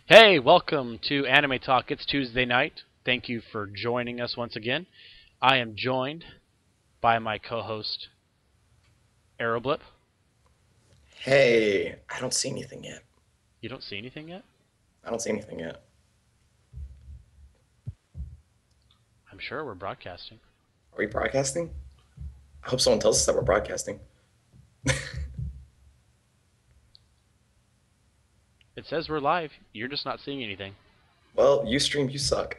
Hey, welcome to Anime Talk. It's Tuesday night. Thank you for joining us once again. I am joined by my co-host, Aeroblip. Hey, I don't see anything yet. You don't see anything yet? I don't see anything yet. I'm sure we're broadcasting. Are we broadcasting? I hope someone tells us that we're broadcasting. It says we're live. You're just not seeing anything. Well, you stream, you suck.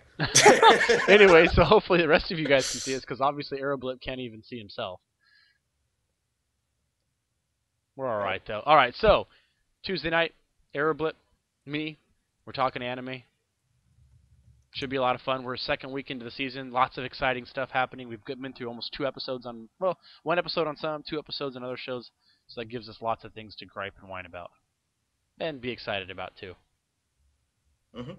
Anyway, so hopefully the rest of you guys can see us, because obviously Aeroblip can't even see himself. We're alright, though. Alright, so, Tuesday night, Aeroblip, me, we're talking anime. Should be a lot of fun. We're a second week into the season. Lots of exciting stuff happening. We've been through almost two episodes on, well, one episode on some, two episodes on other shows. So that gives us lots of things to gripe and whine about. And be excited about, too. hmm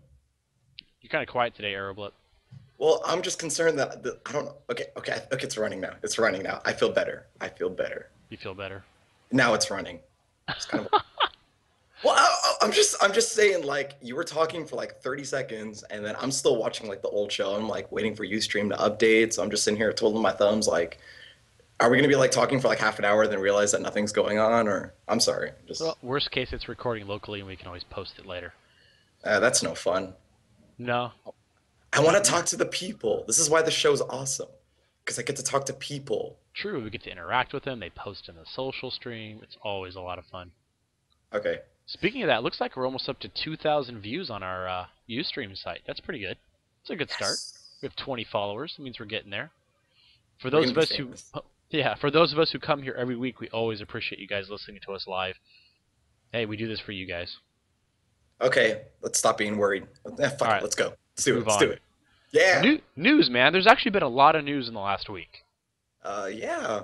You're kind of quiet today, Aeroblip. Well, I'm just concerned that I don't know. Okay. It's running now. It's running now. I feel better. I feel better. You feel better? Now it's running. It's kind of. Well, I'm just saying. Like you were talking for like 30 seconds, and then I'm still watching like the old show. I'm like waiting for UStream to update. So I'm just sitting here twiddling my thumbs, like. Are we gonna be like talking for like half an hour, then realize that nothing's going on? Or I'm sorry, Well, just worst case, it's recording locally and we can always post it later. that's no fun. No, I want not to talk to the people. This is why the show's awesome, because I get to talk to people. true. We get to interact with them. They post in the social stream. It's always a lot of fun. Okay. Speaking of that, looks like we're almost up to 2,000 views on our Ustream site. That's pretty good. It's a good start. Yes. We have 20 followers. That means we're getting there. For We're those gonna of be us who, famous. yeah, for those of us who come here every week, we always appreciate you guys listening to us live. Hey, we do this for you guys. Okay, let's stop being worried. All Fuck it. right, Let's go. Let's let's do it. move Let's do on. it. Yeah. News, man. There's actually been a lot of news in the last week. Yeah.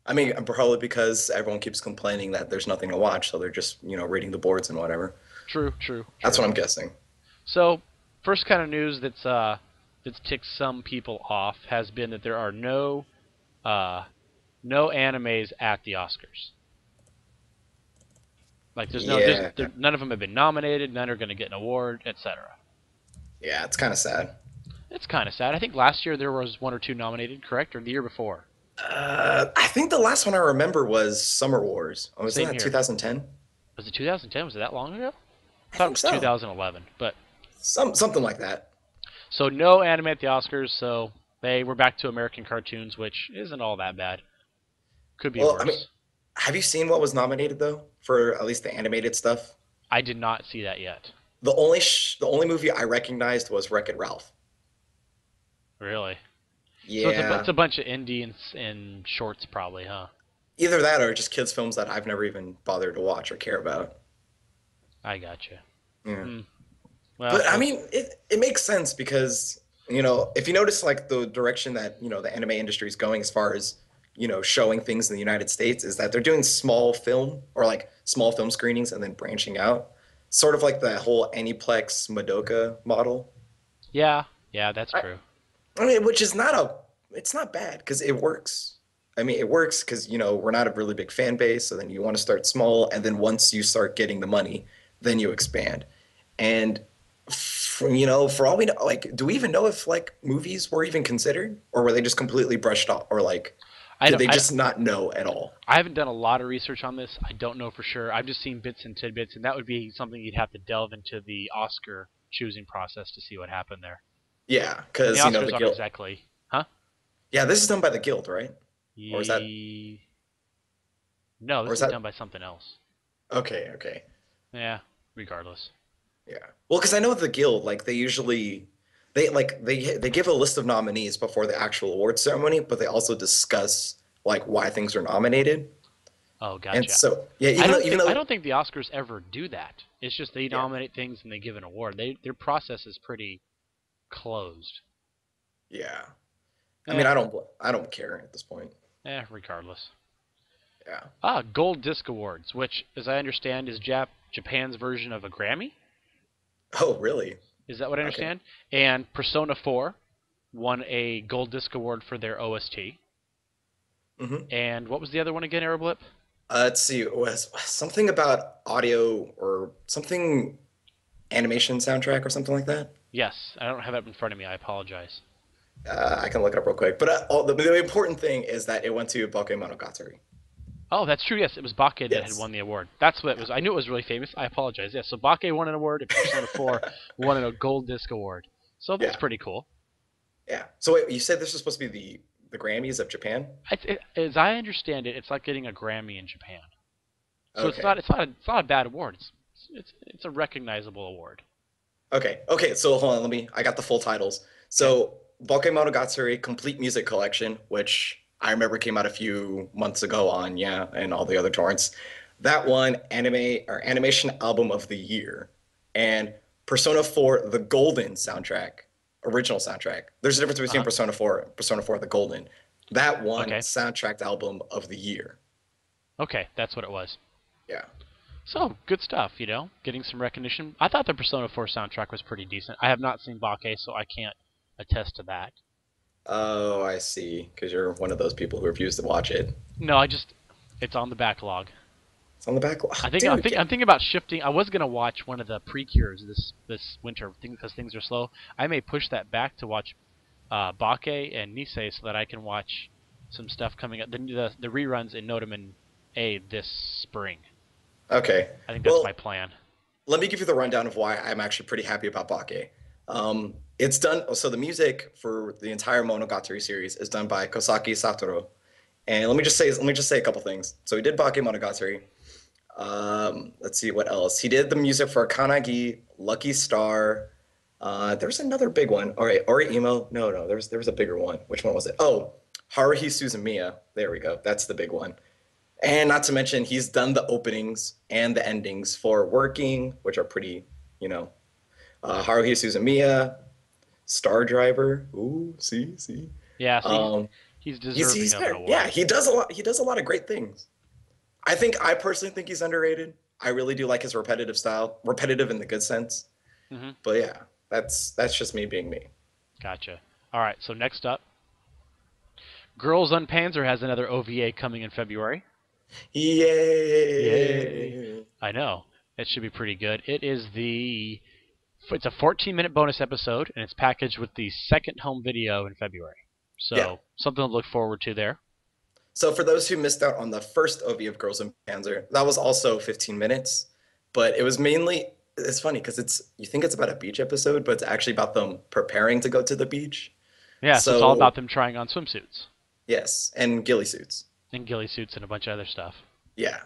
I mean, probably because everyone keeps complaining that there's nothing to watch, so they're just reading the boards and whatever. True, true, That's true. what I'm guessing. So, first kind of news that's ticked some people off has been that there are uh, no animes at the Oscars. Like Yeah. none of them have been nominated, none are going to get an award, etc. Yeah. It's kind of sad. It's kind of sad. I think last year there was one or two nominated, correct, or the year before. I think the last one I remember was Summer Wars. Oh, wasn't Same that here. 2010? Was it 2010? Was it that long ago? I I thought it think was so. 2011. But Something like that. so no anime at the Oscars. So we're back to American cartoons, which isn't all that bad. Could be Well, I mean, worse. have you seen what was nominated though for at least the animated stuff? I did not see that yet. The only movie I recognized was Wreck-It Ralph. Really. So it's Yeah, a bunch of indie and shorts, probably, huh? either that or just kids' films that I've never even bothered to watch or care about. I gotcha. Yeah. Hmm. Well, But I mean, it makes sense because, if you notice like the direction that, the anime industry is going as far as, showing things in the United States is that they're doing small film or like small film screenings and then branching out. Sort of like the whole Aniplex Madoka model. yeah, yeah, that's I, true. I mean, which is it's not bad because it works. I mean, it works because, we're not a really big fan base. So then you want to start small. And then once you start getting the money, then you expand. And for all we know, like, do we even know if like movies were even considered, or were they just completely brushed off, or like, I did don't, they I, just not know at all? I haven't done a lot of research on this. I don't know for sure. I've just seen bits and tidbits, and that would be something you'd have to delve into the Oscar choosing process to see what happened there. Yeah, And the because Oscars the aren't guild. exactly, huh? Yeah, this is done by the guild, right? Or is that, Ye... No, or this is is done that by something else. okay? Okay, Yeah, regardless. yeah. Well, because I know the guild, like, they usually they give a list of nominees before the actual award ceremony, but they also discuss like why things are nominated. Oh, And gotcha. so, yeah, even I though, don't think the Oscars ever do that. It's just they yeah, nominate things and they give an award. Their process is pretty closed. yeah. I Eh, mean, I don't care at this point. regardless. Yeah. Ah, Gold Disc Awards, which, as I understand, is Japan's version of a Grammy. Oh, really? Is that what I Okay. understand? And Persona 4 won a Gold Disc Award for their OST. hmm And what was the other one again, Aeroblip? Let's see. It was something about audio or something animation soundtrack or something like that. Yes, I don't have it in front of me. I apologize. I can look it up real quick. But the important thing is that it went to Bakemonogatari. Oh, that's true. Yes, it was Bake that had Yes. won the award. That's what it Yeah. was. I knew it was really famous. I apologize. Yes, so Bake won an award, and Persona 4 won a Gold Disc award. So that's Yeah. pretty cool. Yeah. So wait, you said this was supposed to be the Grammys of Japan? As I understand it, it's like getting a Grammy in Japan. So it's Okay. not. It's not a bad award. It's a recognizable award. Okay. So hold on, I got the full titles. Okay. So Bakemonogatari Complete Music Collection, which I remember came out a few months ago on, yeah, and all the other torrents. That one, animation album of the year. And Persona 4, the Golden soundtrack, original soundtrack. There's a difference Uh between huh. Persona 4, the Golden. That one, Okay. soundtrack album of the year. Okay, that's what it was. Yeah. So good stuff. Getting some recognition. I thought the Persona 4 soundtrack was pretty decent. I have not seen Bake, so I can't attest to that. Oh, I see. Because you're one of those people who refuse to watch it. No, it's on the backlog. It's on the back. I think I'm, Dude, think, I'm thinking about shifting. I was gonna watch one of the Precures this winter because things are slow. I may push that back to watch Bake and Nisei so that I can watch some stuff coming up. The reruns in Notamen A this spring. okay. I think that's my Well, plan. let me give you the rundown of why I'm actually pretty happy about Bake. It's done. So the music for the entire Monogatari series is done by Kosaki Satoru. And let me just say a couple things. So he did Bake Monogatari. Let's see what else. He did the music for Kanagi, Lucky Star. There's another big one. All right, Ori Emo. No, there was a bigger one. Which one was it? Oh, Haruhi Suzumiya. There we go. That's the big one. And not to mention, he's done the openings and the endings for Working, which are pretty, you know, Haruhi Suzumiya, Star Driver. Ooh, see. Yeah, so Um, he's he's deserving he's of an better. Yeah, award. he does a lot. He does a lot of great things. I personally think he's underrated. I really do like his repetitive style, repetitive in the good sense. Hmm. But yeah, that's just me being me. Gotcha. All right, so next up, Girls on Panzer has another OVA coming in February. Yay! Yay! I know. It should be pretty good. It's a 14-minute bonus episode, and it's packaged with the second home video in February. Yeah. So something to look forward to there. So for those who missed out on the first OV of Girls in Panzer, that was also 15 minutes, but it was mainly it's funny because you think it's about a beach episode, but it's actually about them preparing to go to the beach. Yeah, so it's all So about them trying on swimsuits yes, and ghillie suits. and ghillie suits and a bunch of other stuff. Yeah.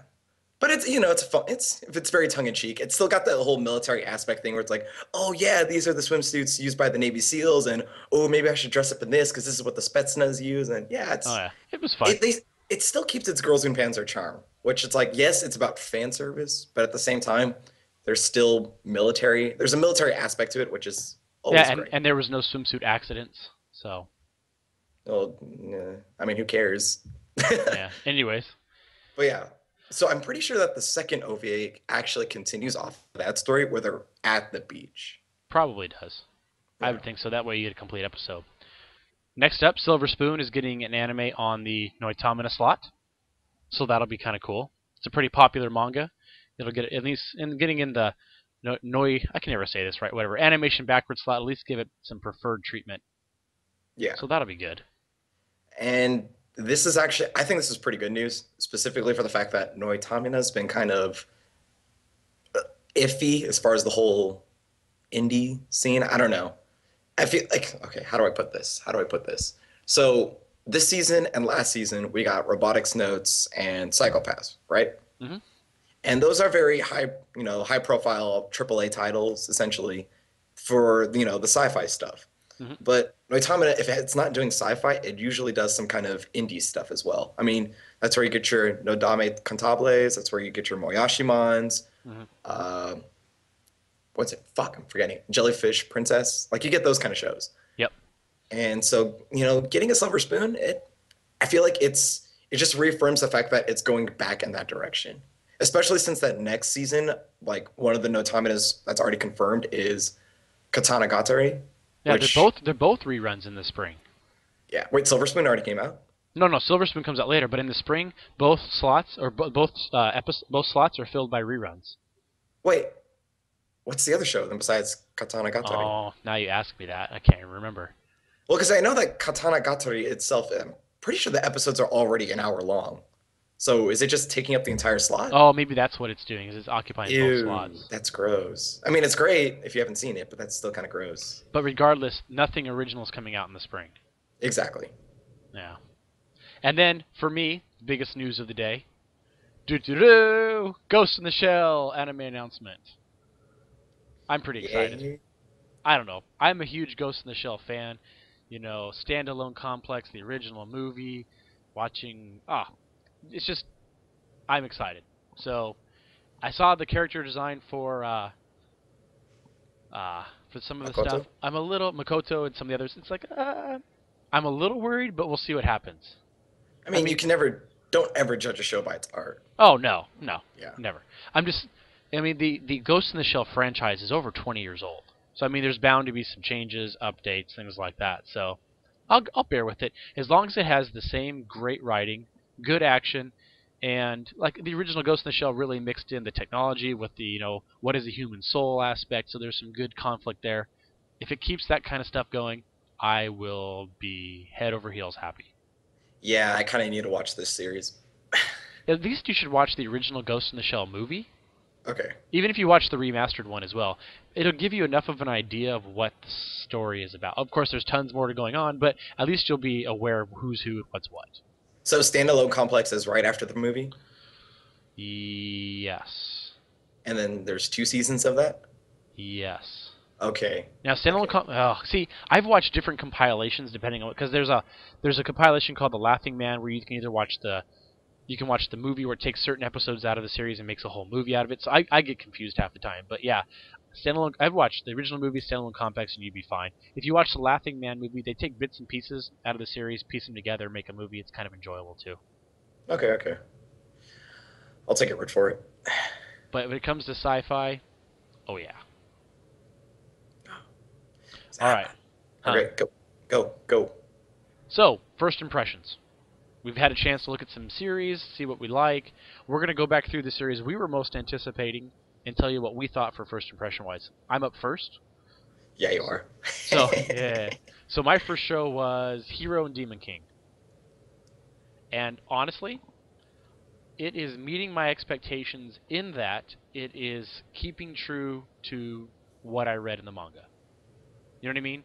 But it's fun. It's very tongue in cheek. It's still got that whole military aspect thing where it's like, oh yeah, these are the swimsuits used by the Navy SEALs, and oh maybe I should dress up in this because this is what the Spetsnaz use, and yeah, Oh yeah, it was fun. it still keeps its Girls and Panzer charm, which it's like yes, it's about fan service, but at the same time, there's still military. There's a military aspect to it, which is Yeah, always and, great. and there was no swimsuit accidents. So Well, I mean, who cares? yeah. Anyways, But yeah, so I'm pretty sure that the second OVA actually continues off of that story where they're at the beach. probably does. I Yeah. would think so. That way you get a complete episode. Next up, Silver Spoon is getting an anime on the Noitamina slot, so that'll be kind of cool. It's a pretty popular manga. It'll get at least in getting in the Noi. I can never say this right. Whatever animation backward slot. At least give it some preferred treatment. Yeah. So that'll be good. And this is actually, I think this is pretty good news, specifically for the fact that Noitamina's been kind of iffy as far as the whole indie scene. I don't know. I feel like, okay, how do I put this? So this season and last season, we got Robotics Notes and Psychopaths, right? Hmm. And those are very high profile AAA titles, essentially, for, the sci-fi stuff. Hmm. But Noitamina, if it's not doing sci-fi, it usually does some kind of indie stuff as well. I mean, that's where you get your Nodame Cantables, that's where you get your Moyashimans, Hmm. uh, what's it? Fuck, I'm forgetting. Jellyfish Princess. Like you get those kind of shows. Yep. And so, getting a Silver Spoon, I feel like it just reaffirms the fact that it's going back in that direction. Especially since that next season, like one of the Notaminas that's already confirmed is Katana Gatari, Yeah, which they're both reruns in the spring. yeah. Wait, Silver Spoon already came out? No, Silver Spoon comes out later, but in the spring, both slots or both slots are filled by reruns. Wait, what's the other show then besides Katana Gatari? Oh, now you ask me that. I can't even remember. Well, because I know that Katana Gatari itself, I'm pretty sure the episodes are already an hour long. So is it just taking up the entire slot? Oh, maybe that's what it's doing. Is it's occupying both Ew, slots. that's gross. I mean, it's great if you haven't seen it, but that's still kind of gross. But regardless, nothing original is coming out in the spring. Exactly. Yeah. And then for me, biggest news of the day. Doo-doo-doo! Ghost in the Shell anime announcement. I'm pretty excited. Yay. I don't know. I'm a huge Ghost in the Shell fan. You know, standalone complex, the original movie, watching. It's just, I'm excited. So, I saw the character design for some of the Makoto? stuff. I'm a little Makoto and some of the others. It's like, I'm a little worried, but we'll see what happens. I mean, you can never, don't ever judge a show by its art. Oh no, Yeah. never. I mean, the Ghost in the Shell franchise is over 20 years old. So I mean, there's bound to be some changes, updates, things like that. So I'll bear with it as long as it has the same great writing, good action, and like the original Ghost in the Shell really mixed in the technology with the what is a human soul aspect. So there's some good conflict there. If it keeps that kind of stuff going, I will be head over heels happy. Yeah, I kind of need to watch this series. At least you should watch the original Ghost in the Shell movie. Okay. Even if you watch the remastered one as well, it'll give you enough of an idea of what the story is about. Of course, there's tons more to going on, but at least you'll be aware of who's who and what's what. So standalone complex is right after the movie, Yes. and then there's 2 seasons of that. Yes. Okay. Now, standalone. Okay. See, I've watched different compilations depending on because there's a compilation called The Laughing Man where you can either watch the movie where it takes certain episodes out of the series and makes a whole movie out of it. So I get confused half the time. But yeah, standalone. I've watched the original movie, standalone complex, and you'd be fine. If you watch the Laughing Man movie, they take bits and pieces out of the series, piece them together, make a movie. It's kind of enjoyable too. Okay. Okay. I'll take your word for it. But when it comes to sci-fi, oh yeah. All right. Okay. Go. Go. Go. So first impressions. We've had a chance to look at some series, see what we like. We're going to go back through the series we were most anticipating and tell you what we thought for first impression-wise. I'm up first. Yeah, you are. So, yeah. So my first show was Hero and Demon King. And honestly, it is meeting my expectations in that it is keeping true to what I read in the manga. You know what I mean?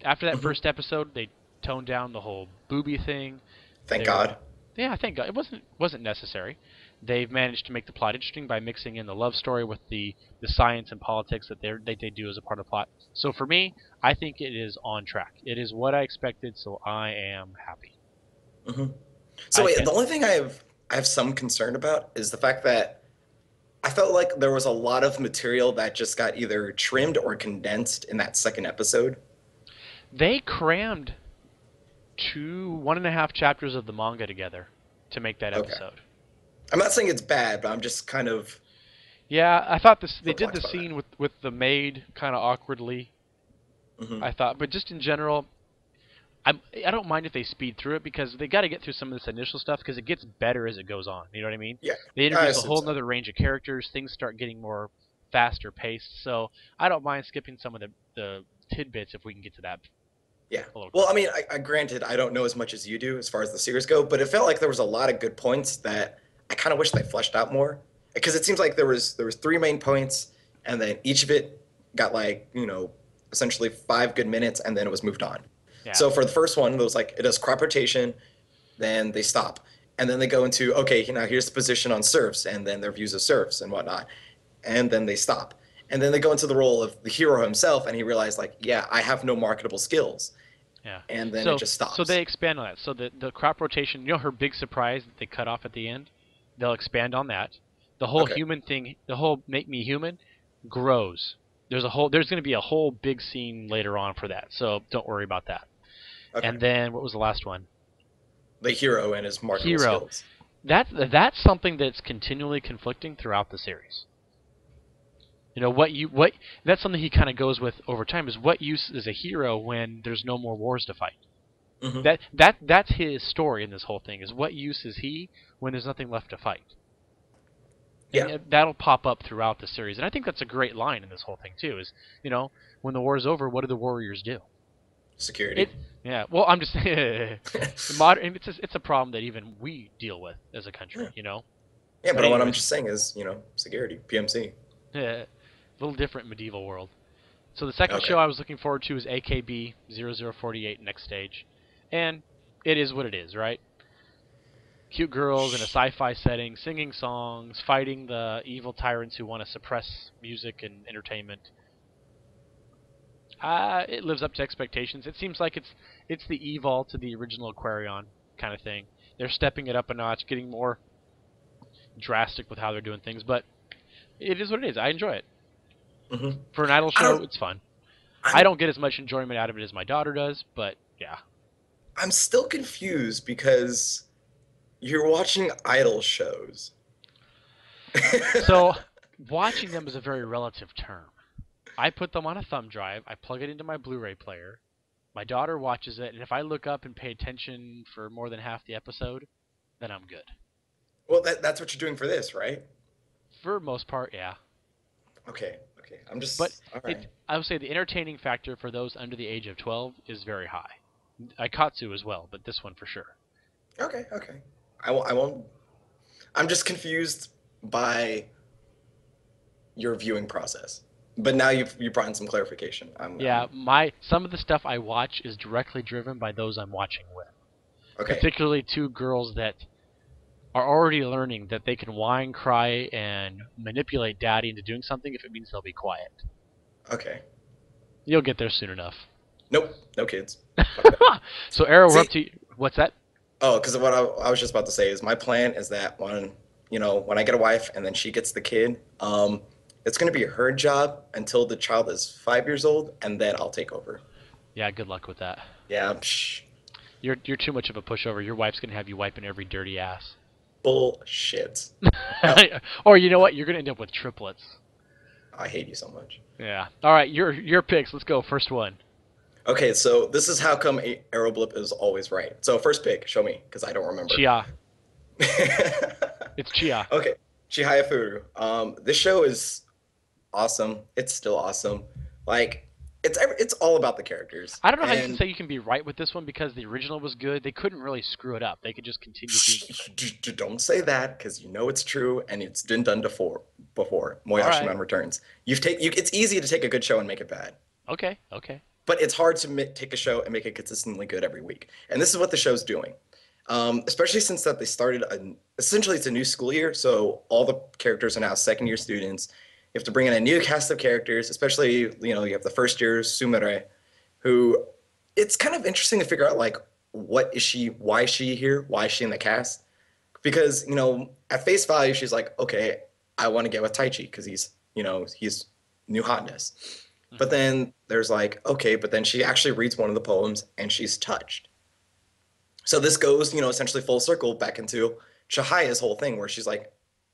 After that first episode, they toned down the whole booby thing. Thank God. Yeah, thank God. It wasn't necessary. They've managed to make the plot interesting by mixing in the love story with the science and politics that they do as a part of the plot. So for me, I think it is on track. It is what I expected, so I am happy. Mm-hmm. So wait, the only thing I have some concern about is the fact that I felt like there was a lot of material that just got either trimmed or condensed in that second episode. They crammed 1.5 chapters of the manga together to make that episode. Okay. I'm not saying it's bad, but I'm just kind of... Yeah, I thought they did the scene with the maid kind of awkwardly. I thought, but just in general, I don't mind if they speed through it because they got to get through some of this initial stuff because it gets better as it goes on. You know what I mean? Yeah. They introduce a whole other range of characters. Things start getting more faster paced. So I don't mind skipping some of the tidbits if we can get to that. Yeah. Well, I mean, I granted, I don't know as much as you do as far as the series go, but it felt like there was a lot of good points that I kind of wish they fleshed out more. Because it seems like there was 3 main points, and then each of it got like, essentially 5 good minutes, and then it was moved on. Yeah. So for the first one, it was like, it does crop rotation, then they stop. And then they go into, okay, now here's the position on serfs, and then their views of serfs and whatnot. And then they stop. And then they go into the role of the hero himself, and he realized, like, yeah, I have no marketable skills. Yeah. And then it just stops. So they expand on that. So the crop rotation, her big surprise that they cut off at the end, they'll expand on that. The whole human thing, the whole make me human, grows. There's going to be a whole big scene later on for that. So don't worry about that. Okay. And then what was the last one? The hero and his marketable skills. That's something that's continually conflicting throughout the series. That's something he kind of goes with over time is what use is a hero when there's no more wars to fight. That's his story in this whole thing is what use is he when there's nothing left to fight. And Yeah. that'll pop up throughout the series. And I think that's a great line in this whole thing too. Is when the war is over, what do the warriors do? Security. It yeah. Well, I'm just saying, modern. It's a problem that even we deal with as a country. Yeah. You know. Yeah, But but what I'm anyways, just saying is, security, PMC. a little different medieval world. So the second Okay. show I was looking forward to is AKB 0048 Next Stage, and it is what it is, right? Cute girls in a sci-fi setting, singing songs, fighting the evil tyrants who want to suppress music and entertainment. It lives up to expectations. It seems like it's the evolve to the original Aquarion kind of thing. They're stepping it up a notch, getting more drastic with how they're doing things, but it is what it is. I enjoy it. hmm For an idol I show, don't. it's fun. I I'm don't get as much enjoyment out of it as my daughter does, but yeah. I'm still confused because you're watching idol shows. So, watching them is a very relative term. I put them on a thumb drive, I plug it into my Blu-ray player. My daughter watches it, and if I look up and pay attention for more than half the episode, then I'm good. Well, that's what you're doing for this, right? For most part, yeah. Okay. Okay. I'm But just all right. I would say the entertaining factor for those under the age of 12 is very high. Aikatsu as well, but this one for sure. Okay. Okay. I won't. I'm just confused by your viewing process. But now you brought in some clarification. Yeah, some of the stuff I watch is directly driven by those I'm watching with. Okay. Particularly two girls that are already learning that they can whine, cry, and manipulate daddy into doing something if it means they'll be quiet. Okay. You'll get there soon enough. Nope. No kids. Fuck that. So, Arrow, we're See, up to what's that? oh, because what I was just about to say is my plan is that when I get a wife and then she gets the kid, it's going to be her job until the child is 5 years old, and then I'll take over. Yeah, good luck with that. Yeah, psh, You're too much of a pushover. Your wife's gonna have you wiping every dirty ass. bullshit. Oh, Or you know what? You're gonna end up with triplets. I hate you so much. Yeah. All right, your picks. Let's go. First one. Okay, so this is how come Aeroblip is always right. So first pick, show me, because I don't remember. Chia. It's Chia. Okay, Chihaya Furu. This show is awesome. It's still awesome. Like it's all about the characters. I don't know how you can And say you can be right with this one because the original was good. They couldn't really screw it up. They could just continue being good. don't say that because you know it's true and it's been done before. Before All Moyashi right. Man returns, it's easy to take a good show and make it bad, Okay. Okay. but it's hard to take a show and make it consistently good every week. And this is what the show's doing. Especially since that they started essentially it's a new school year, so all the characters are now second year students. You have to bring in a new cast of characters, especially you have the first year Sumire, who it's kind of interesting to figure out like what is she, why is she here, why is she in the cast? Because at face value she's like, okay, I want to get with Taichi because he's new hotness. But Mhm. then there's like, okay, but then she actually reads one of the poems and she's touched. So this goes, essentially full circle back into Chahaya's whole thing, where she's like,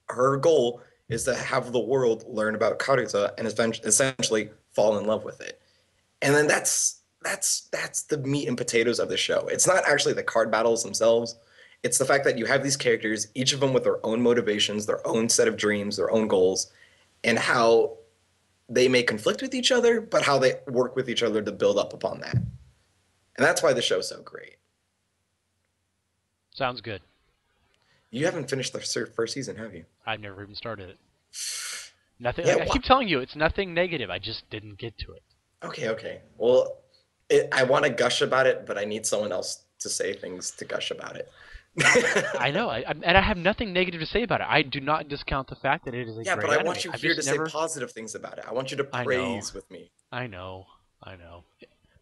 her goal is to have the world learn about Karuta and essentially fall in love with it. And then that's the meat and potatoes of the show. It's not actually the card battles themselves. It's the fact that you have these characters, each of them with their own motivations, their own set of dreams, their own goals, and how they may conflict with each other, but how they work with each other to build up upon that. And that's why the show's so great. Sounds good. You haven't finished the first season, have you? I've never even started it. Nothing. Yeah. I keep telling you, it's nothing negative. I just didn't get to it. Okay. Okay. Well, I want to gush about it, but I need someone else to say things to gush about it. I know, and I have nothing negative to say about it. I do not discount the fact that it is a Yeah, great but I anime. want you I've here just to never. say positive things about it. I want you to I know, praise with me. I know, I know.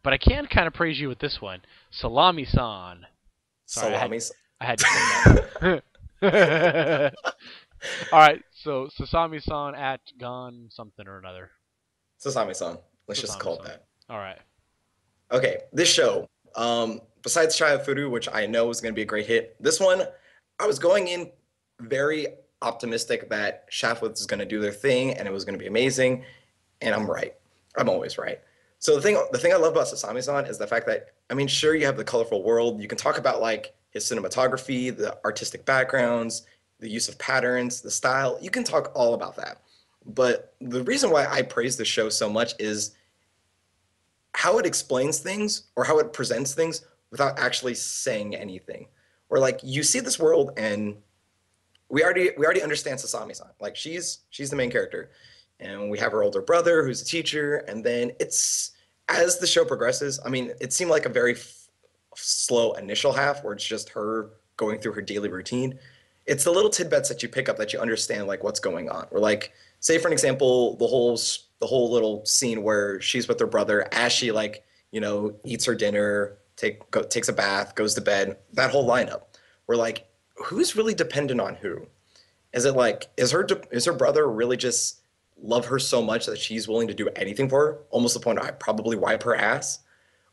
But I can kind of praise you with this one, Salami-san. Sorry, Salamis. I had to say that. All right, so Sasami-san at Gon something or another. Sasami-san. Let's just call it Sasami-san. that. All right. Okay, this show, besides Chaya Furu, which I know is going to be a great hit, this one, I was going in very optimistic that Shaft is going to do their thing and it was going to be amazing, and I'm right. I'm always right. So the thing I love about Sasami-san is the fact that, I mean, sure, you have the colorful world. You can talk about like his cinematography, the artistic backgrounds, the use of patterns, the style. You can talk all about that. But the reason why I praise the show so much is how it explains things or how it presents things without actually saying anything. Or like you see this world and we already understand Sasami-san. Like she's the main character. And we have her older brother who's a teacher, and then it's as the show progresses, I mean, it seemed like a very slow initial half where it's just her going through her daily routine. It's the little tidbits that you pick up that you understand like what's going on. Or like say for an example, the whole little scene where she's with her brother as she like, eats her dinner, takes a bath, goes to bed, that whole lineup. We're like, who's really dependent on who? Is it like is her brother really just love her so much that she's willing to do anything for her, almost to the point I'd probably wipe her ass?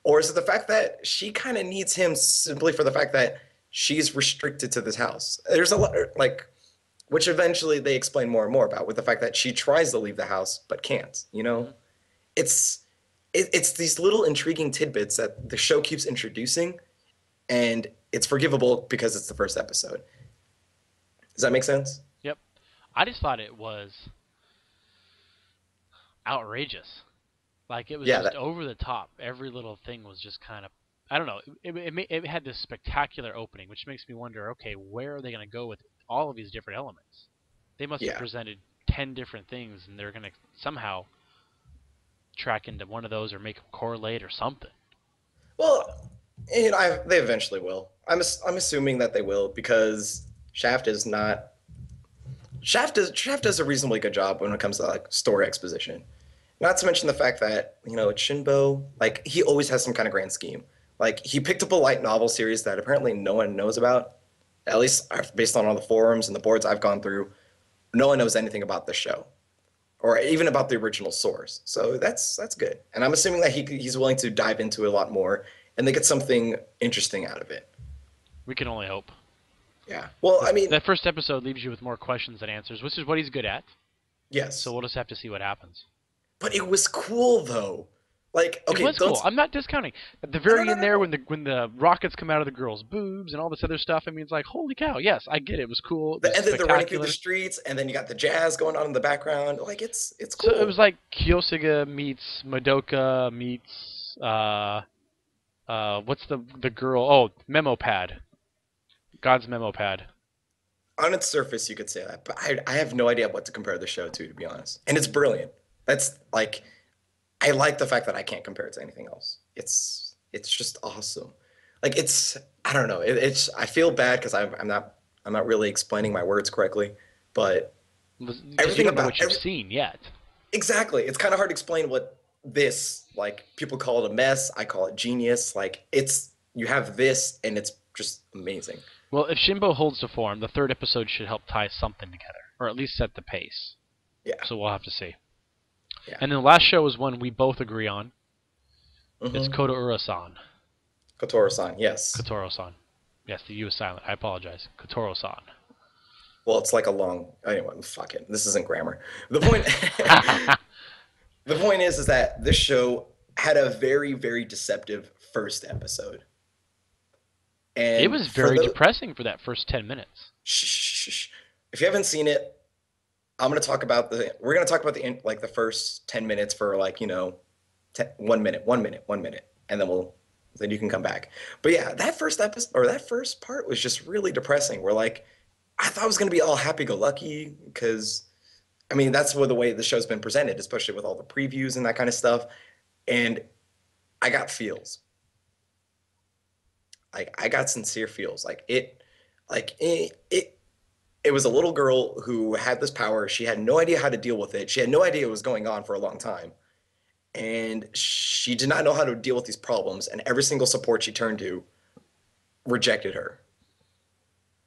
Or is it the fact that she kind of needs him simply for the fact that she's restricted to this house? There's a lot, like, which eventually they explain more and more about with the fact that she tries to leave the house but can't. Mm-hmm. It's it's these little intriguing tidbits that the show keeps introducing, and it's forgivable because it's the first episode. Does that make sense? Yep. I just thought it was outrageous. Like it was Yeah, just over the top. Every little thing was just kind of, I don't know. It had this spectacular opening, which makes me wonder. Okay, where are they going to go with all of these different elements? They must have yeah. presented 10 different things, and they're going to somehow track into one of those or make them correlate or something. Well, they eventually will. I'm assuming that they will because Shaft does a reasonably good job when it comes to like story exposition. Not to mention the fact that it's Shinbo. Like he always has some kind of grand scheme. Like he picked up a light novel series that apparently no one knows about. At least based on all the forums and the boards I've gone through, no one knows anything about the show, or even about the original source. So that's good. And I'm assuming that he's willing to dive into it a lot more, and they get something interesting out of it. We can only hope. Yeah. Well, I mean, That first episode leaves you with more questions than answers, which is what he's good at. yes. So we'll just have to see what happens. But it was cool though. Like, It okay, was don't. cool. I'm not discounting. At the No, no, very no, end no, there, no. when the rockets come out of the girl's boobs and all this other stuff, I mean, it's like, holy cow! Yes, I get it. It was cool. It was And then they're running through the spectacular. streets, and then you got the jazz going on in the background. Like, it's So it was cool. like Kyosuga meets Madoka meets what's the girl? Oh, Memo Pad. God's Memo Pad. On its surface, you could say that, but I have no idea what to compare the show to be honest. And it's brilliant. That's like, I like the fact that I can't compare it to anything else. It's just awesome. Like I don't know. I feel bad because I'm not really explaining my words correctly, but Because you everything don't know about what you've seen yet. exactly. It's kind of hard to explain what this like. People call it a mess. I call it genius. Like you have this, and it's just amazing. Well, if Shinbo holds to form, the third episode should help tie something together, or at least set the pace. Yeah, So we'll have to see. yeah. And then the last show is one we both agree on. It's Mm-hmm. Kotoura-San. Kotoura-san, yes. Kotoura-san. Yes, the U is silent. I apologize. Kotoura-san. Well, it's like a long. Anyway, fuck it. This isn't grammar. The point. The point is that this show had a very, very deceptive first episode, It and was for very the depressing for that first 10 minutes. if you haven't seen it, we're gonna talk about the first 10 minutes for like 1 minute, 1 minute, 1 minute, and then you can come back. But yeah, that first episode or that first part was just really depressing. We're like, I thought it was gonna be all happy-go-lucky because I mean that's the way the show's been presented, especially with all the previews and that kind of stuff. And I got feels. Like I got sincere feels. It was a little girl who had this power. She had no idea how to deal with it. She had no idea what was going on for a long time. And she did not know how to deal with these problems. And every single support she turned to rejected her.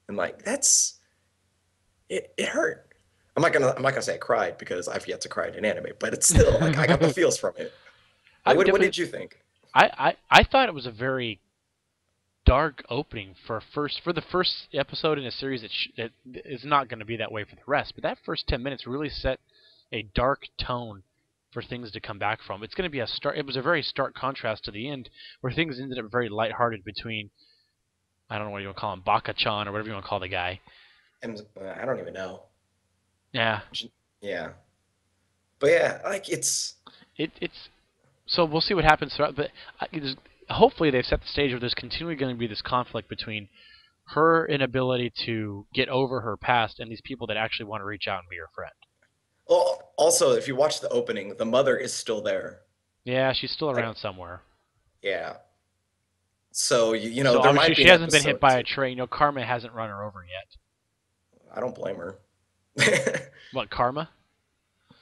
And like it hurt. I'm not gonna say I cried because I've yet to cry in an anime, but it's still like I got the feels from it. I What definitely, did you think? I thought it was a very dark opening for the first episode in a series that is not going to be that way for the rest. But that first 10 minutes really set a dark tone for things to come back from. It's going to be It was a very stark contrast to the end, where things ended up very lighthearted between, I don't know what you want to call him, Baka-chan or whatever you want to call the guy, I don't even know. Yeah. Yeah, but yeah, like It's so we'll see what happens throughout. But hopefully they've set the stage where there's continually going to be this conflict between her inability to get over her past and these people that actually want to reach out and be her friend. well, also if you watch the opening, the mother is still there. Yeah, she's still Like, around somewhere. yeah. So So there obviously might be she an hasn't been hit episode by a two. train. Karma hasn't run her over yet. I don't blame her. What, Karma?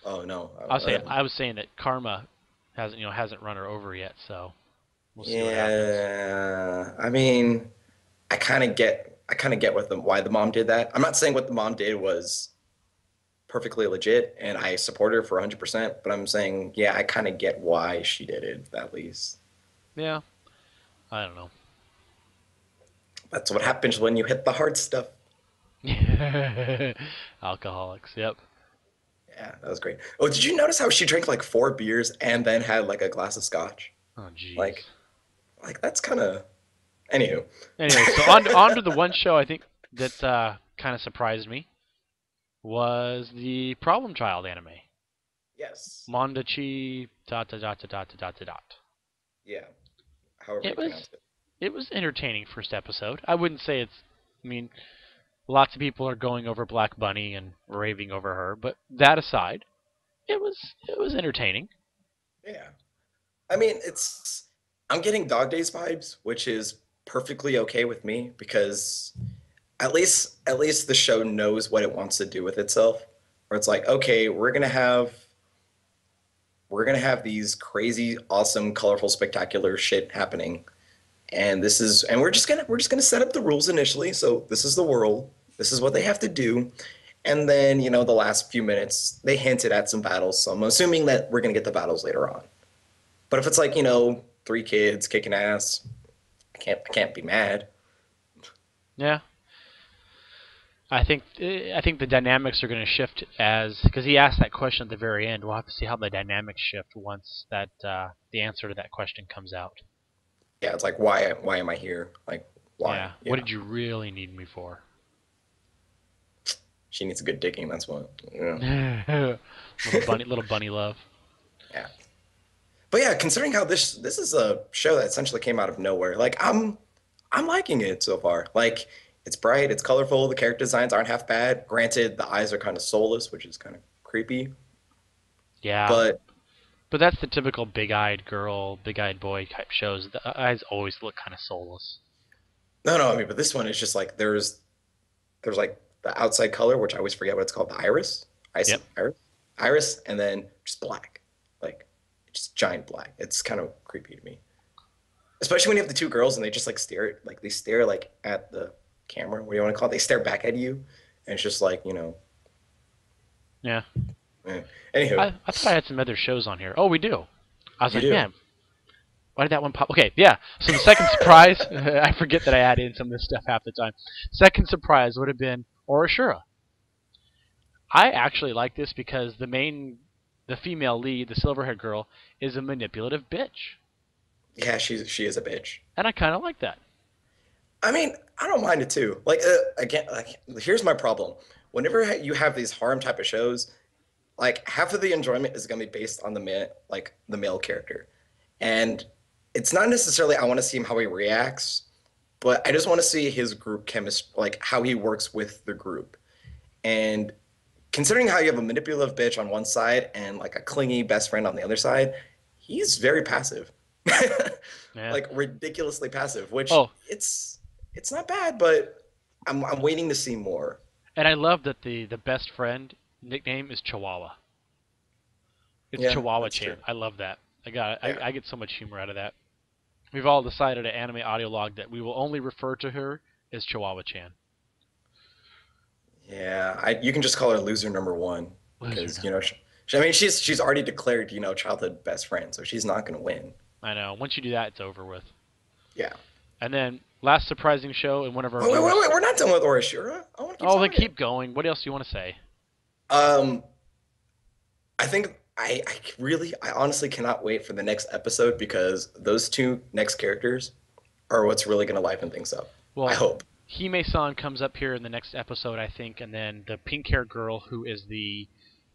Oh no. I was saying that Karma hasn't run her over yet. So we'll see what happens. Yeah. I mean, I kind of get why the mom did that. I'm not saying what the mom did was perfectly legit, and I support her for 100%. But I'm saying, yeah, I kind of get why she did it at least. Yeah, I don't know. That's what happens when you hit the hard stuff. Alcoholics. Yep. Yeah, that was great. Oh, did you notice how she drank like 4 beers and then had like a glass of scotch? Oh, jeez. Like, that's kind of. Anywho. Anyway, so on to the one show I think that kind of surprised me was the Problem Child anime. Yes. Mondachi dot dot dot dot dot dot dot. Yeah. However It you was pronounce it. it was entertaining first episode. I wouldn't say it's. I mean, lots of people are going over Black Bunny and raving over her, but that aside, it was entertaining. Yeah. I mean, I'm getting Dog Days vibes, which is perfectly okay with me because at least the show knows what it wants to do with itself. Where it's like, okay, we're gonna have these crazy, awesome, colorful, spectacular shit happening, and we're just gonna set up the rules initially. So this is the world. This is what they have to do. And then, the last few minutes, they hinted at some battles. So I'm assuming that we're gonna get the battles later on. But if it's like, 3 kids kicking ass, I can't be mad. Yeah, I think the dynamics are going to shift as because he asked that question at the very end. We'll have to see how the dynamics shift once that the answer to that question comes out. Yeah, it's like why am I here? Like why? Yeah, what Yeah. did you really need me for? She needs a good digging, that's what. Yeah. Little bunny love. Yeah. But yeah, considering how this is a show that essentially came out of nowhere, like I'm liking it so far. Like it's bright, it's colorful, the character designs aren't half bad. Granted, the eyes are kind of soulless, which is kind of creepy. Yeah, But but that's the typical big-eyed girl, big-eyed boy type shows. The eyes always look kind of soulless. no, no, I mean, but this one is just like there's like the outside color, which I always forget what it's called, the Yep. iris, and then just black, like just giant black. It's kind of creepy to me, especially when you have the two girls and they just like stare like at the camera. What do you want to call it? They stare back at you, and it's just like Yeah. eh. Anywho, I thought I had some other shows on here. Oh, we do. I was you like, do. man, why did that one pop? Okay, yeah. So the second surprise, I forget that I add in some of this stuff half the time. Second surprise would have been Ashura. I actually like this because the female lead, the silver-haired girl, is a manipulative bitch, Yeah, she is a bitch. and I kind of like that. I mean, I don't mind it too. Like again, like here's my problem. Whenever you have these harem type of shows, like half of the enjoyment is gonna be based on the male character, and it's not necessarily I want to see him how he reacts, but I just want to see his group chemistry, like how he works with the group. And considering how you have a manipulative bitch on one side and like a clingy best friend on the other side, he's very passive. Yeah. Like ridiculously passive, which Oh, it's not bad, but I'm waiting to see more. and I love that the best friend nickname is Chihuahua. It's Yeah, Chihuahua that's true. Chan. I love that. I got Yeah. I get so much humor out of that. We've all decided at Anime Audio Log that we will only refer to her as Chihuahua Chan. Yeah, you can just call her loser number one Loser because number. I mean she's already declared childhood best friend, so she's not gonna win. I know. Once you do that, it's over with. Yeah. And then last surprising show and one of our Wait, wait, wait, viewers. wait. We're not done with Orishira. I want to keep Oh, then talking. keep going. What else do you want to say? Um, I think I honestly cannot wait for the next episode because those two next characters are what's really gonna liven things up. I Well, hope. Hime-san comes up here in the next episode, I think, and then the pink-haired girl who is the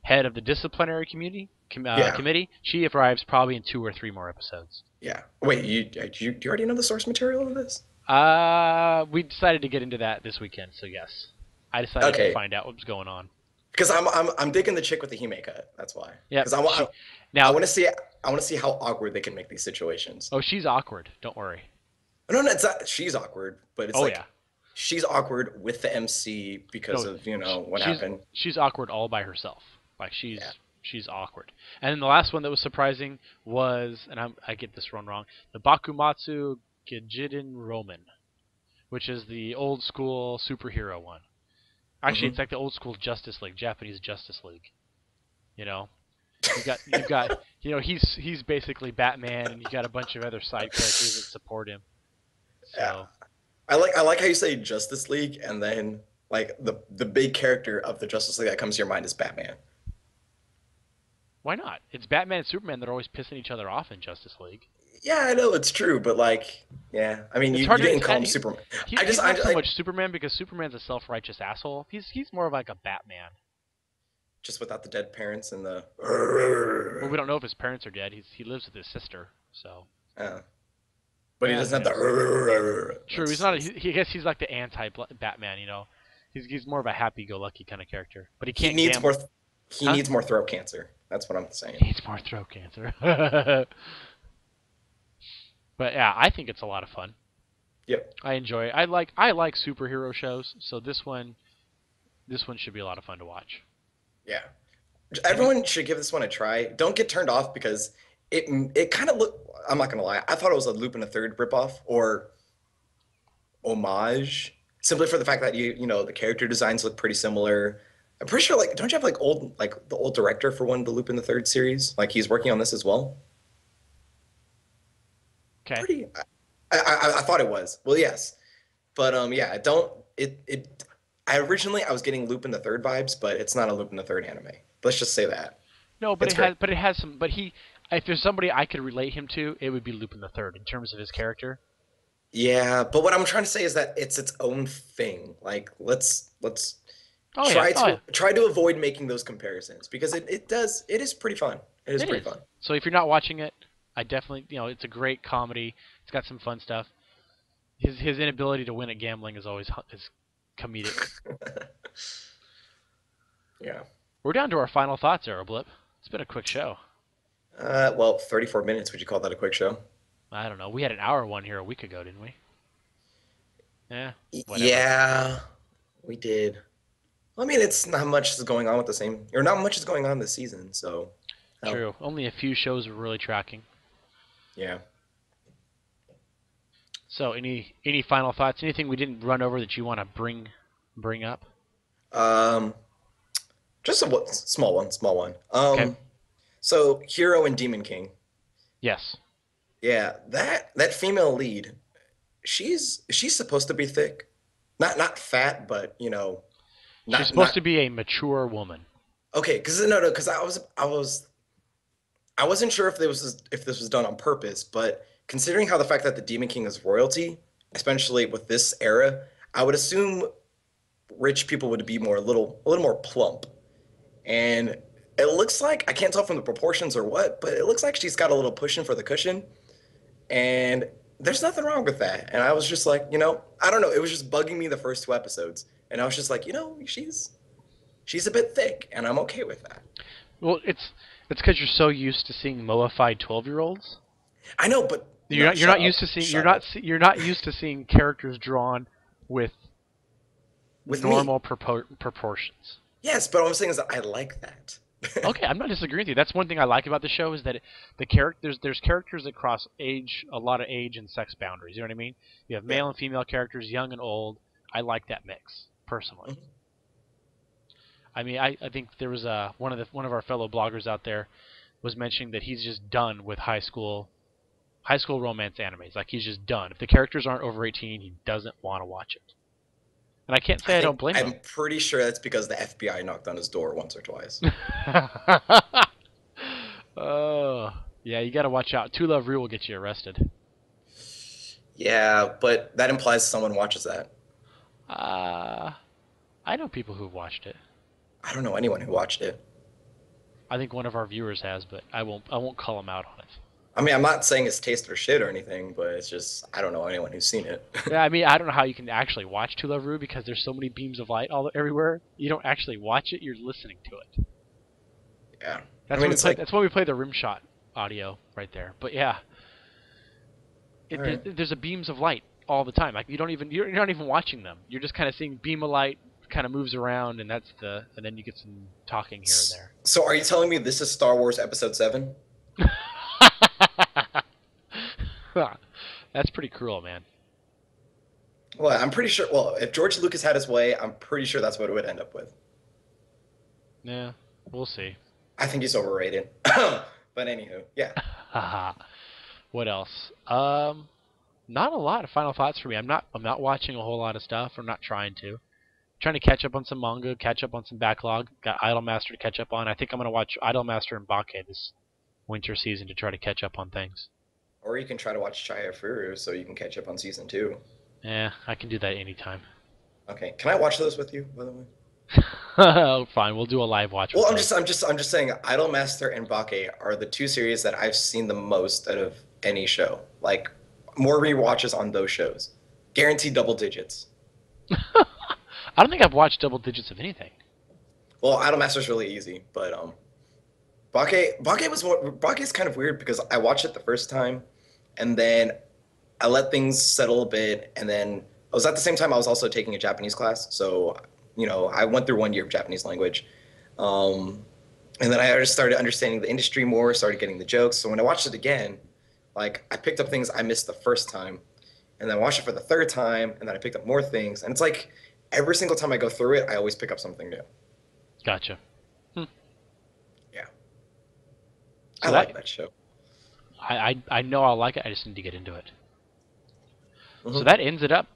head of the disciplinary Yeah. committee, she arrives probably in 2 or 3 more episodes. Yeah. Wait, do you already know the source material of this? We decided to get into that this weekend, so yes. I decided to Okay. find out what was going on. Because I'm digging the chick with the Hime cut. That's why. Yep. Because I Now, want to see how awkward they can make these situations. oh, she's awkward. Don't worry. No, it's not. She's awkward, but it's Oh like yeah. she's awkward with the MC because No, of what she's happened. she's awkward all by herself. Like Yeah. she's awkward. And then the last one that was surprising was, and I get this one wrong, the Bakumatsu Gejiden Roman, which is the old school superhero one. Actually, Mm-hmm. it's like the old school Justice League, Japanese Justice League. You know, you've got he's basically Batman, and you got a bunch of other side characters that support him. Yeah. So I like how you say Justice League and then like the big character of the Justice League that comes to your mind is Batman. why not? It's Batman and Superman that are always pissing each other off in Justice League. Yeah, I know it's true, but like, yeah, I mean, It's you hard didn't to. call him Superman. He's not so much Superman because Superman's a self-righteous asshole. He's more of like a Batman. Just without the dead parents and the. Well, we don't know if his parents are dead. He lives with his sister, so. But he Yeah, doesn't have the. True, he's not. I guess he's like the anti-Batman. You know, he's more of a happy-go-lucky kind of character. But he He can't needs gamble. more. He needs more throat cancer. That's what I'm saying. He needs more throat cancer. But yeah, I think it's a lot of fun. Yep. I enjoy it. I like superhero shows, so this one should be a lot of fun to watch. Yeah. Everyone should give this one a try. Don't get turned off because it kind of looked. I'm not gonna lie. I thought it was a Loop in a Third ripoff or homage, simply for the fact that the character designs look pretty similar. I'm pretty sure, like, don't you have like the old director for one of the Loop in the Third series? Like he's working on this as well. Okay. Pretty. I thought it was. Well, yes, but yeah. Don't it. I was getting Loop in the Third vibes, but it's not a Loop in the Third anime. Let's just say that. No, but It's great. it has some. But if there's somebody I could relate him to, it would be Lupin the Third in terms of his character. Yeah, but what I'm trying to say is that it's its own thing. Like let's Oh yeah, oh yeah, try to avoid making those comparisons because it is pretty fun. It is it pretty is. fun. So if you're not watching it, I definitely it's a great comedy. It's got some fun stuff. His inability to win at gambling is always is comedic. Yeah. We're down to our final thoughts, Aeroblip. It's been a quick show. Well, 34 minutes. Would you call that a quick show? I don't know. We had an hour one here a week ago, didn't we? Yeah. Whatever. Yeah, we did. I mean, it's not much is going on with the same, or not much is going on this season. So, True. Only a few shows are really tracking. yeah. So any final thoughts? Anything we didn't run over that you want to bring up? Um, just a small one, small one. Okay. So Hero and Demon King. Yes. Yeah, that female lead, she's supposed to be thick, not fat, but She's not supposed to be a mature woman. okay. Because no, because I wasn't sure if this was done on purpose, but considering how the fact that the Demon King is royalty, especially with this era, I would assume rich people would be a little more plump, and it looks like I can't tell from the proportions or what, but it looks like she's got a little pushing for the cushion. And there's nothing wrong with that. And I was just like, I don't know. It was just bugging me the first 2 episodes. And I was just like, she's a bit thick, and I'm okay with that. Well, it's because you're so used to seeing moified 12-year-olds. I know, but You're not used to seeing you're not used to seeing characters drawn with normal proportions. Yes, but what I'm saying is that I like that. Okay, I'm not disagreeing with you. That's one thing I like about the show is that there's characters that cross a lot of age and sex boundaries. You know what I mean? You have male and female characters, young and old. I like that mix personally. Mhm. I mean, I think there was one of our fellow bloggers out there was mentioning that he's just done with high school romance animes. Like he's just done. If the characters aren't over 18, he doesn't want to watch it. And I can't say I don't blame him. I'm pretty sure that's because the FBI knocked on his door once or twice. Oh, yeah, you got to watch out. Two Love Rue will get you arrested. Yeah, but that implies someone watches that. I know people who've watched it. I don't know anyone who watched it. I think one of our viewers has, but I won't call him out on it. I mean, I'm not saying it's taste or shit or anything, but it's just I don't know anyone who's seen it. Yeah, I mean, I don't know how you can actually watch To Love Ru because there's so many beams of light everywhere. You don't actually watch it; you're listening to it. Yeah. That's I mean, when it's like that's when we play the rim shot audio right there. But yeah, Alright. there's a beams of light all the time. Like you're not even watching them. You're just kind of seeing beam of light kind of moves around, and and then you get some talking here and there. So are you telling me this is Star Wars Episode 7? That's pretty cruel, man. Well, I'm pretty sure. Well, if George Lucas had his way, I'm pretty sure that's what it would end up with. Yeah, we'll see. I think he's overrated. But anywho, yeah. What else? Not a lot of final thoughts for me. I'm not watching a whole lot of stuff. I'm not trying to. Trying to catch up on some manga, catch up on some backlog. Got Idolmaster to catch up on. I think I'm gonna watch Idolmaster and Bake this winter season to try to catch up on things. Or you can try to watch Chaya Furu so you can catch up on season 2. Yeah, I can do that anytime. Okay. Can I watch those with you, by the way? Fine, we'll do a live watch. Well, With I'm just saying Idolmaster and Bake are the two series that I've seen the most out of any show. Like more rewatches on those shows. Guaranteed double digits. I don't think I've watched double digits of anything. Well, Idolmaster's really easy, but Bake's kind of weird because I watched it the first time and then I let things settle a bit, and then I was at the same time I was also taking a Japanese class, so I went through 1 year of Japanese language, and then I just started understanding the industry more, started getting the jokes. So when I watched it again, like I picked up things I missed the first time, and then I watched it for the third time, and then I picked up more things, and it's like every single time I go through it, I always pick up something new. Gotcha. Yeah, So I like that show. I know I'll like it. I just need to get into it. Mm-hmm. So that ends it up.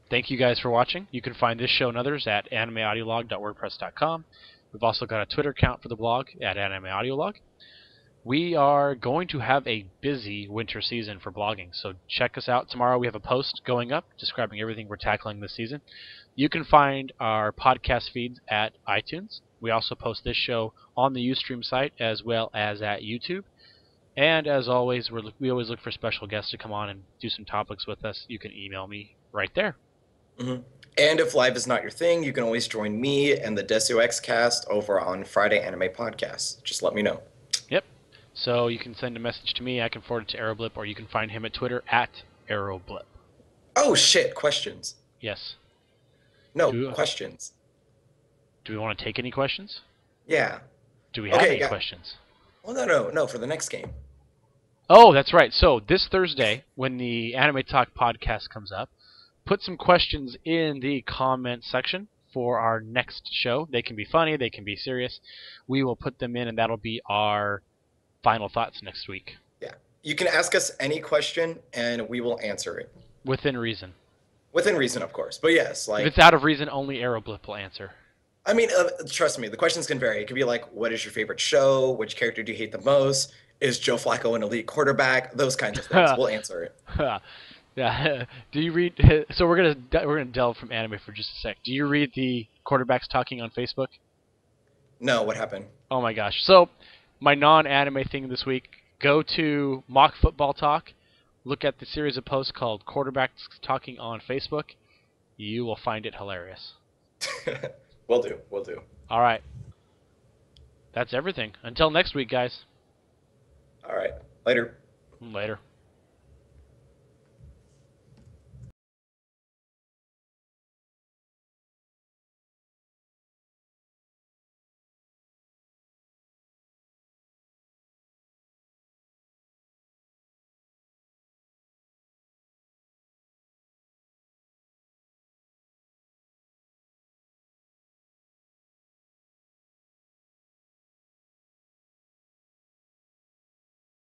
Thank you guys for watching. You can find this show and others at animeaudiolog.wordpress.com. We've also got a Twitter account for the blog at animeaudiolog. We are going to have a busy winter season for blogging, so check us out. Tomorrow we have a post going up describing everything we're tackling this season. You can find our podcast feeds at iTunes. We also post this show on the Ustream site as well as at YouTube. And as always, we always look for special guests to come on and do some topics with us. You can email me right there. Mm-hmm. And if live is not your thing, you can always join me and the Desio X cast over on Friday Anime Podcasts. Just let me know. Yep. So you can send a message to me. I can forward it to Aeroblip, or you can find him at Twitter at Aeroblip. Oh shit! Questions. Yes. No questions. Do we want to take any questions? Yeah. Do we have any questions? Well, no. For the next game. Oh, that's right. So this Thursday, when the Anime Talk podcast comes up, put some questions in the comment section for our next show. They can be funny, they can be serious. We will put them in, and that'll be our final thoughts next week. Yeah. You can ask us any question, and we will answer it. Within reason. Within reason, of course. But yes, like... If it's out of reason, only Aeroblip will answer. I mean, trust me, the questions can vary. It could be like, what is your favorite show? Which character do you hate the most? Is Joe Flacco an elite quarterback? Those kinds of things. We'll answer it. Yeah. Do you read? So we're gonna delve from anime for just a sec. Do you read the quarterbacks talking on Facebook? No. What happened? Oh my gosh. So my non-anime thing this week. Go to Mock Football Talk. Look at the series of posts called Quarterbacks Talking on Facebook. You will find it hilarious. Will do. All right. That's everything. Until next week, guys. All right. Later. Later.